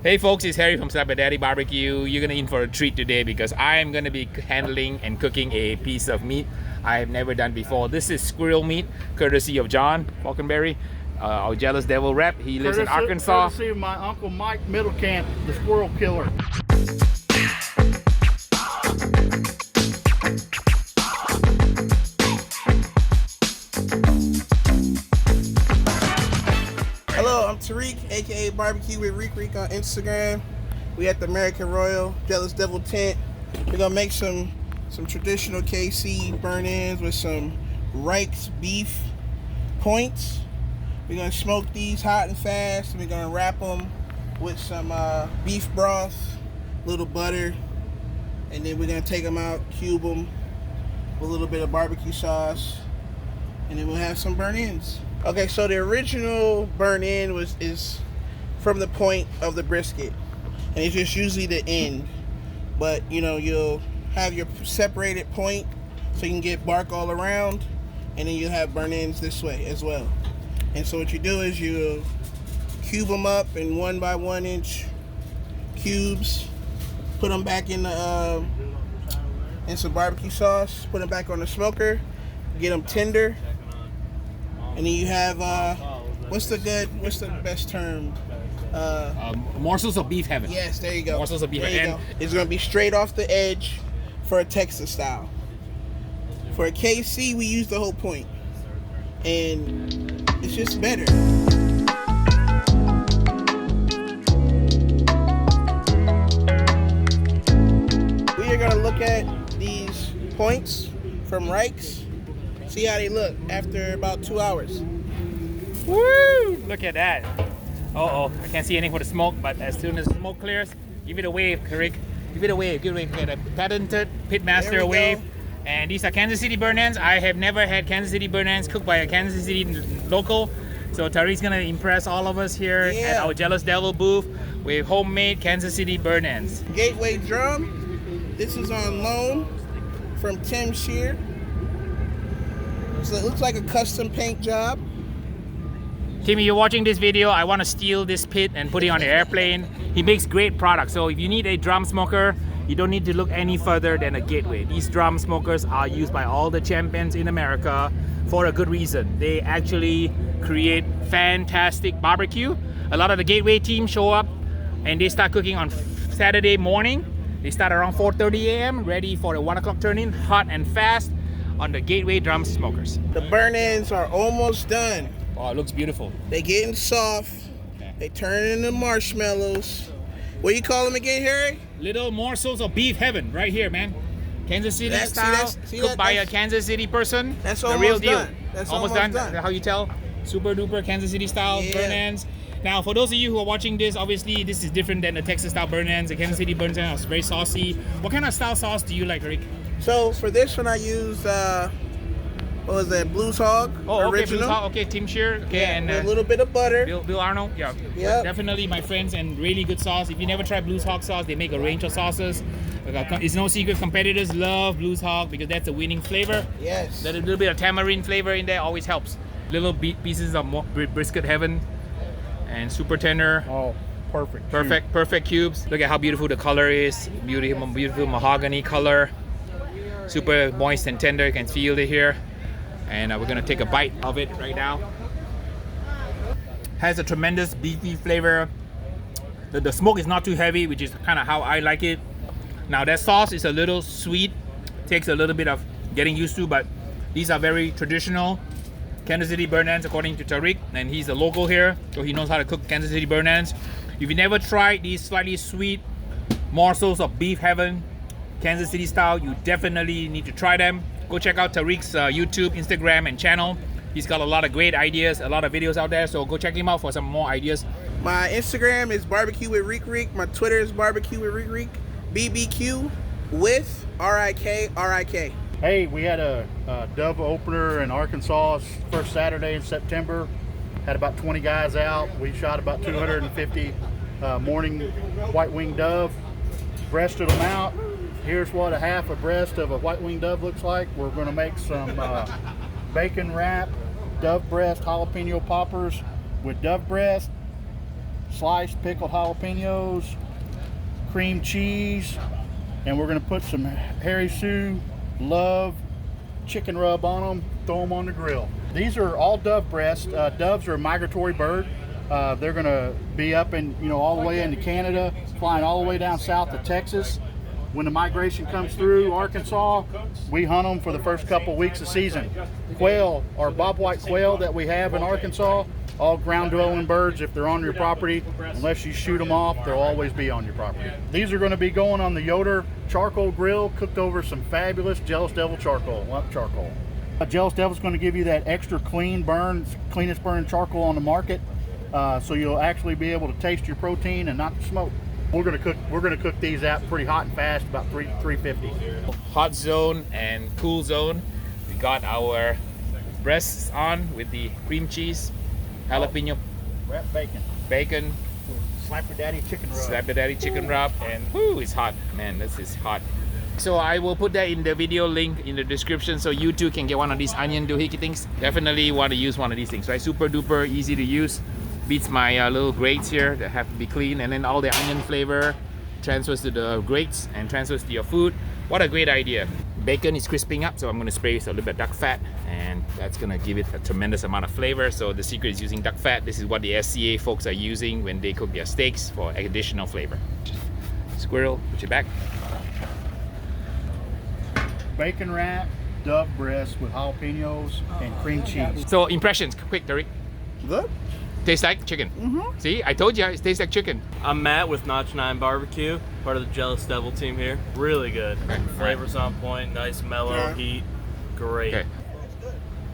Hey folks, it's Harry from Slapper Daddy Barbecue. You're gonna in for a treat today because I'm gonna be handling and cooking a piece of meat I have never done before. This is squirrel meat, courtesy of John Falconberry, our jealous devil rep. He lives in Arkansas. Courtesy of my Uncle Mike Middlecamp, the squirrel killer. Hello, I'm Tariq, aka BBQ with Reek on Instagram. We at the American Royal Jealous Devil tent. We're gonna make some traditional KC burn-ins with some Rikes beef points. We're gonna smoke these hot and fast, and we're gonna wrap them with some beef broth, little butter, and then we're gonna take them out, cube them with a little bit of barbecue sauce, and then we'll have some burn-ins. Okay, so the original burn-in is from the point of the brisket, and it's just usually the end. But you know, you'll have your separated point so you can get bark all around, and then you'll have burn-ins this way as well. And so what you do is you cube them up in 1 by 1 inch cubes, put them back in the in some barbecue sauce, put them back on the smoker, get them tender. And then you have what's the best term? Morsels of beef heaven. Yes, there you go. Morsels of beef heaven. It's gonna be straight off the edge for a Texas style. For a KC, we use the whole point, and it's just better. We are gonna look at these points from Rikes. See how they look after about 2 hours. Woo! Look at that. Uh-oh, I can't see anything for the smoke, but as soon as the smoke clears, give it a wave, Rick. Give it a wave, give it a wave. Get a patented Pitmaster wave. Go. And these are Kansas City burn-ins. I have never had Kansas City burn-ins cooked by a Kansas City local. So Tariq's gonna impress all of us here at our Jealous Devil booth with homemade Kansas City burn-ins. Gateway drum. This is on loan from Tim Shear. So it looks like a custom paint job. Timmy, you're watching this video. I want to steal this pit and put it on the airplane. He makes great products. So if you need a drum smoker, you don't need to look any further than a Gateway. These drum smokers are used by all the champions in America for a good reason. They actually create fantastic barbecue. A lot of the Gateway team show up and they start cooking on Saturday morning. They start around 4:30 a.m. ready for the 1 o'clock turn-in, hot and fast on the Gateway drum smokers. The burn-ins are almost done. Oh, it looks beautiful. They getting soft. Okay. They turn into marshmallows. What do you call them again, Harry? Little morsels of beef heaven right here, man. Kansas City style, cooked by a Kansas City person. That's the almost real deal. done. That's almost done. How you tell? Super duper Kansas City style burn-ins. Now, for those of you who are watching this, obviously this is different than the Texas style burn-ins. The Kansas City burn-ins are very saucy. What kind of style sauce do you like, Rick? So for this one, I used what was that? Blues Hog. Oh, okay, original. Blues Hog. Okay, Tim Shear. Okay, yeah, and a little bit of butter. Bill Arnold. Yeah, definitely my friends, and really good sauce. If you never tried Blues Hog sauce, they make a range of sauces. It's no secret competitors love Blues Hog because that's a winning flavor. Yes. A little bit of tamarind flavor in there always helps. Little pieces of brisket heaven, and super tender. Oh, perfect. Perfect cubes. Look at how beautiful the color is. Beautiful mahogany color. Super moist and tender. You can feel it here. And we're gonna take a bite of it right now. Has a tremendous beefy flavor. The smoke is not too heavy, which is kind of how I like it. Now that sauce is a little sweet. Takes a little bit of getting used to, but these are very traditional Kansas City burn-ins according to Tariq, and he's a local here, so he knows how to cook Kansas City burn-ins. If you never tried these slightly sweet morsels of beef heaven, Kansas City style, you definitely need to try them. Go check out Tariq's YouTube, Instagram, and channel. He's got a lot of great ideas, a lot of videos out there, so go check him out for some more ideas. My Instagram is BBQ with Reek. My Twitter is BBQ with Reek. BBQ with RIK. Hey, we had a dove opener in Arkansas first Saturday in September. Had about 20 guys out. We shot about 250 morning white-winged dove. Breasted them out. Here's what a half a breast of a white-winged dove looks like. We're going to make some bacon wrap, dove breast jalapeno poppers with dove breast, sliced pickled jalapenos, cream cheese, and we're gonna put some Harry Soo Love chicken rub on them, throw them on the grill. These are all dove breasts. Doves are a migratory bird. They're gonna be up in, all the way into Canada, flying all the way down south to Texas. When the migration comes through Arkansas, we hunt them for the first couple weeks of season. Quail, or bobwhite quail that we have in Arkansas, all ground dwelling birds, if they're on your property, unless you shoot them off, they'll always be on your property. These are going to be going on the Yoder charcoal grill, cooked over some fabulous Jealous Devil charcoal. Jealous Devil's going to give you that extra clean burn, cleanest burning charcoal on the market, so you'll actually be able to taste your protein and not the smoke. We're gonna cook these out pretty hot and fast, about 350. Hot zone and cool zone. We got our breasts on with the cream cheese, jalapeno, Wrapped bacon, Slap Your Daddy chicken rub. Slap Your Daddy chicken wrap, and whoo, it's hot. Man, this is hot. So I will put that in the video link in the description so you too can get one of these onion doohickey things. Definitely want to use one of these things, right? Super duper easy to use. Beats my little grates here that have to be clean, and then all the onion flavor transfers to the grates and transfers to your food. What a great idea. Bacon is crisping up, so I'm going to spray with a little bit of duck fat, and that's going to give it a tremendous amount of flavor. So the secret is using duck fat. This is what the SCA folks are using when they cook their steaks for additional flavor. Squirrel, put your back. Bacon wrap, dove breast with jalapenos and cream cheese. So impressions, quick, Tariq. Good. Tastes like chicken. See, I told you it tastes like chicken. I'm Matt with Notch 9 Barbecue, part of the Jealous Devil team here. Really good. Okay. Flavors on point, nice mellow heat. Great. Okay.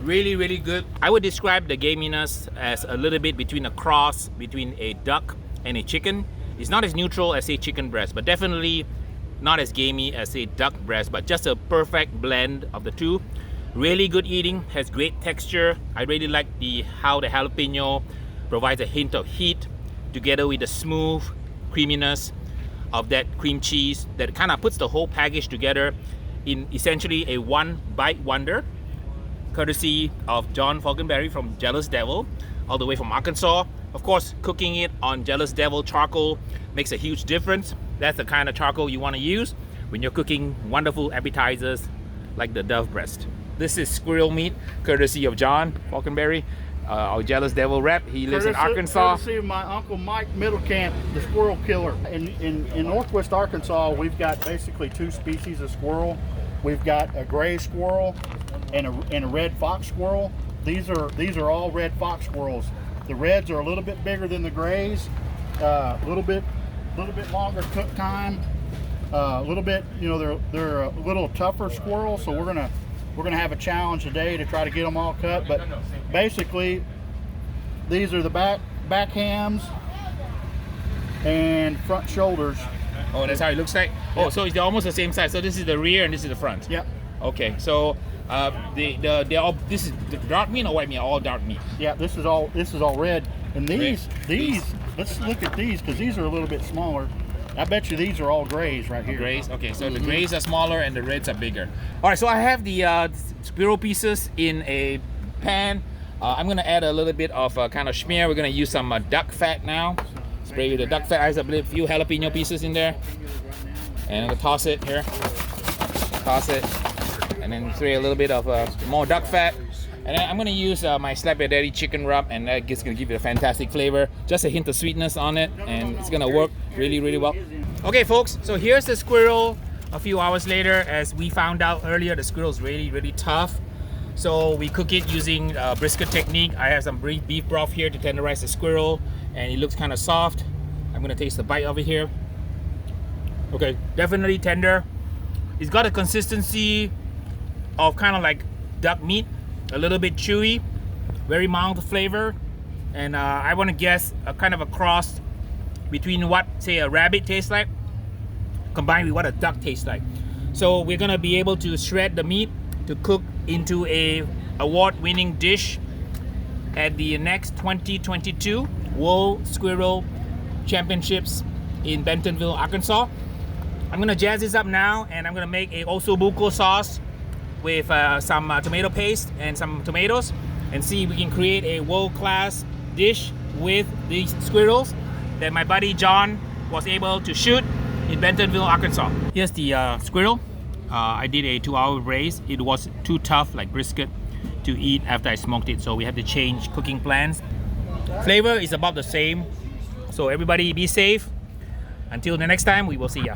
Really, really good. I would describe the gaminess as a little bit between a cross between a duck and a chicken. It's not as neutral as a chicken breast, but definitely not as gamey as a duck breast, but just a perfect blend of the two. Really good eating, has great texture. I really like how the jalapeno provides a hint of heat together with the smooth creaminess of that cream cheese that kind of puts the whole package together in essentially a one bite wonder, courtesy of John Falconberry from Jealous Devil, all the way from Arkansas. Of course, cooking it on Jealous Devil charcoal makes a huge difference. That's the kind of charcoal you want to use when you're cooking wonderful appetizers like the dove breast. This is squirrel meat, courtesy of John Falconberry, our Jealous Devil rep. He lives in Arkansas. Courtesy of my Uncle Mike Middlecamp, the squirrel killer. In Northwest Arkansas, we've got basically two species of squirrel. We've got a gray squirrel and a red fox squirrel. These are all red fox squirrels. The reds are a little bit bigger than the grays, a little bit longer cook time, a little bit, they're a little tougher squirrel. So we're gonna have a challenge today to try to get them all cut. But basically, these are the back hams and front shoulders. Oh, that's how it looks like? Oh, so it's almost the same size. So this is the rear and this is the front? Yep. Okay, so they're all, this is the dark meat or white meat? All dark meat. Yeah, this is all red. And these, let's look at these, because these are a little bit smaller. I bet you these are all grays right here. Grays? Okay, so the grays are smaller and the reds are bigger. All right, so I have the squirrel pieces in a pan. I'm gonna add a little bit of kind of schmear. We're gonna use some duck fat now. Spray with the duck fat. I have a few jalapeno pieces in there. And I'm gonna toss it here. Toss it. And then spray a little bit of more duck fat. And then I'm gonna use my Slap Your Daddy chicken rub, and that's gonna give it a fantastic flavor. Just a hint of sweetness on it, and it's gonna work really, really well. Okay, folks, so here's the squirrel a few hours later. As we found out earlier, the squirrel's really, really tough. So we cook it using brisket technique. I have some beef broth here to tenderize the squirrel, and it looks kind of soft. I'm gonna taste the bite of it here. Okay, definitely tender. It's got a consistency of kind of like duck meat, a little bit chewy, very mild flavor, and I want to guess a kind of a cross between what, say, a rabbit tastes like combined with what a duck tastes like. So we're gonna be able to shred the meat to cook into a award-winning dish at the next 2022 World Squirrel Championships in Bentonville, Arkansas. I'm gonna jazz this up now, and I'm gonna make a osobuco sauce with some tomato paste and some tomatoes, and see if we can create a world-class dish with these squirrels. that my buddy John was able to shoot in Bentonville, Arkansas. Here's the squirrel. I did a 2-hour braise. It was too tough, like brisket, to eat after I smoked it, so we had to change cooking plans. Flavor is about the same, so everybody be safe. Until the next time, we will see ya.